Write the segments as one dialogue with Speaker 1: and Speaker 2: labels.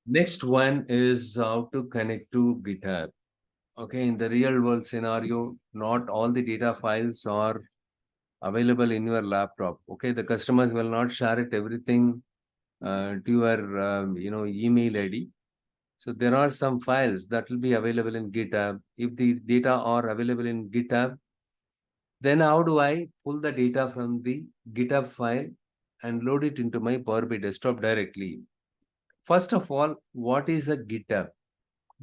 Speaker 1: Next one is how to connect to GitHub. Okay, in the real world scenario, not all the data files are available in your laptop. Okay, the customers will not share it everything to your email ID. So there are some files that will be available in GitHub. If the data are available in GitHub, then how do I pull the data from the GitHub file and load it into my Power BI desktop directly? First of all, what is a GitHub?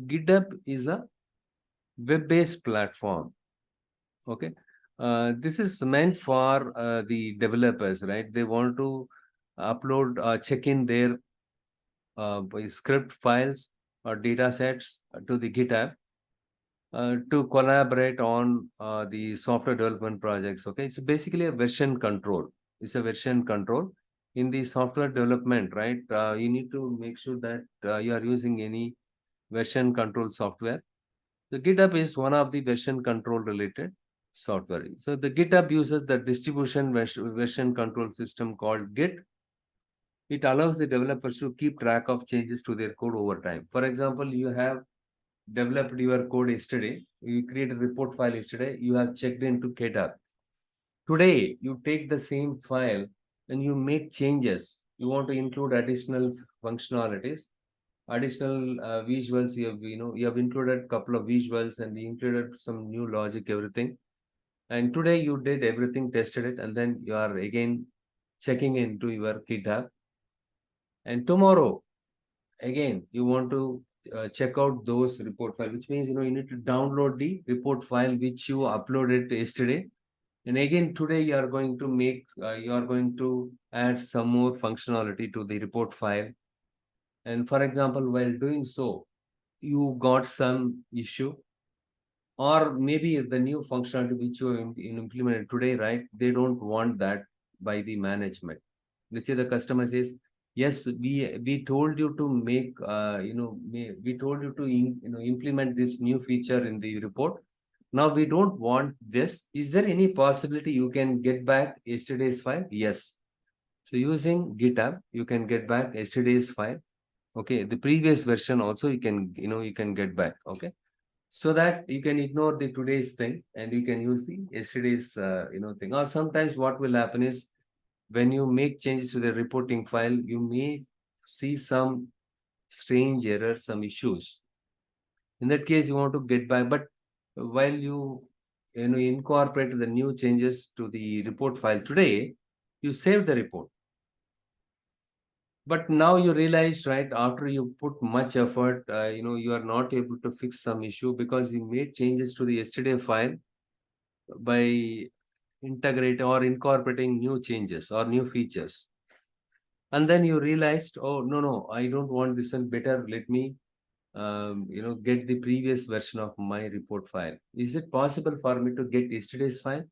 Speaker 1: GitHub is a web-based platform. Okay. This is meant for the developers, right? They want to upload, check in their script files or data sets to the GitHub to collaborate on the software development projects. Okay. It's basically a version control. It's a version control in the software development, right? You need to make sure that you are using any version control software. The GitHub is one of the version control related software. So the GitHub uses the distribution version control system called Git. It allows the developers to keep track of changes to their code over time. For example, you have developed your code yesterday, you create a report file yesterday, you have checked into GitHub. Today, you take the same file and you make changes. You want to include additional functionalities, additional visuals. You have included a couple of visuals and you included some new logic, everything. And today you did everything, tested it, and then you are again checking into your GitHub. And tomorrow, again, you want to check out those report file, which means you need to download the report file which you uploaded yesterday. And again, today you are going to add some more functionality to the report file. And for example, while doing so, you got some issue, or maybe the new functionality which you implemented today, right? They don't want that by the management. Let's say the customer says, yes, we told you to make we told you to implement this new feature in the report. Now we don't want this. Is there any possibility you can get back yesterday's file? Yes. So using GitHub, you can get back yesterday's file. Okay, the previous version also you can get back. Okay, so that you can ignore the today's thing and you can use the yesterday's thing. Or sometimes what will happen is when you make changes to the reporting file, you may see some strange errors, some issues. In that case, you want to get back, but while you incorporate the new changes to the report file today, you save the report. But now you realize, right, after you put much effort, you are not able to fix some issue because you made changes to the yesterday file by integrating or incorporating new changes or new features. And then you realized, oh, no, I don't want this one. Better let me, get the previous version of my report file. Is it possible for me to get yesterday's file?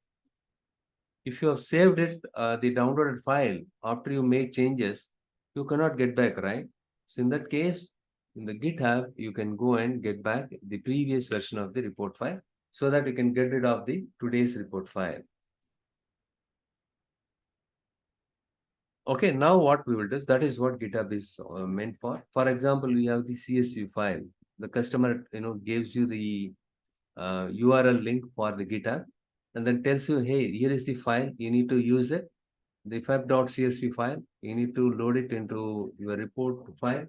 Speaker 1: If you have saved it, the downloaded file, after you made changes, you cannot get back, right? So in that case, in the GitHub, you can go and get back the previous version of the report file so that you can get rid of the today's report file. Okay, now what we will do is that is what GitHub is meant for. For example, we have the CSV file. The customer, gives you the URL link for the GitHub and then tells you, hey, here is the file. You need to use it. The fab.csv file. You need to load it into your report file.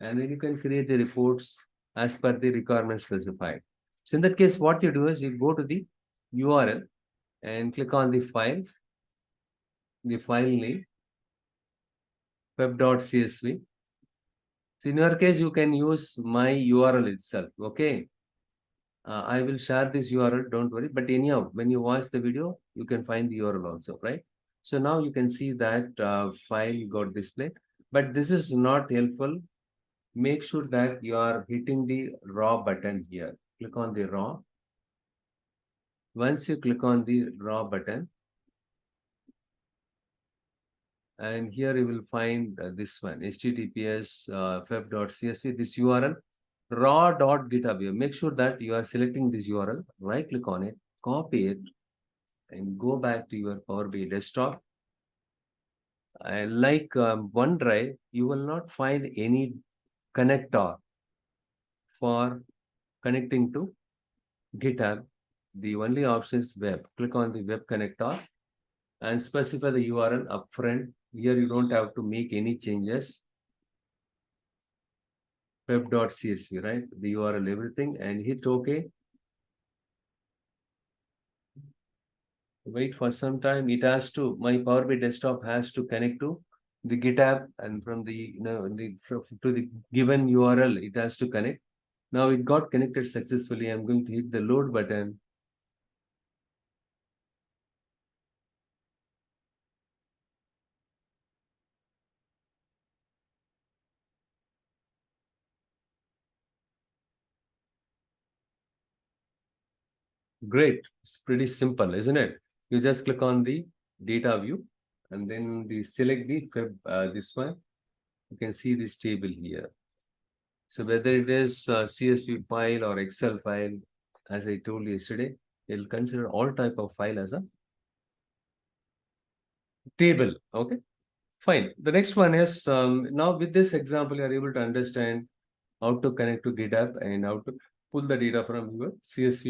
Speaker 1: And then you can create the reports as per the requirements specified. So in that case, what you do is you go to the URL and click on the file name, web.csv. So in your case, you can use my URL itself. Okay. I will share this URL, don't worry. But anyhow, when you watch the video, you can find the URL also, right? So now you can see that file got displayed. But this is not helpful. Make sure that you are hitting the raw button here. Click on the raw. Once you click on the raw button, and here you will find this one, https fab.csv, this URL, raw.github. Make sure that you are selecting this URL, right click on it, copy it, and go back to your Power BI desktop. And like OneDrive, you will not find any connector for connecting to GitHub. The only option is web. Click on the web connector and specify the URL upfront. Here you don't have to make any changes. Web.csv, right? The URL, everything, and hit OK. Wait for some time. It has to, my Power BI desktop has to connect to the GitHub, and from the, to the given URL, it has to connect. Now it got connected successfully. I'm going to hit the load button. Great. It's pretty simple, isn't it? You just click on the data view and then select the this one. You can see this table here. So whether it is a CSV file or Excel file, as I told you yesterday, it'll consider all type of file as a table. Okay, fine. The next one is now with this example, you are able to understand how to connect to GitHub and how to pull the data from your CSV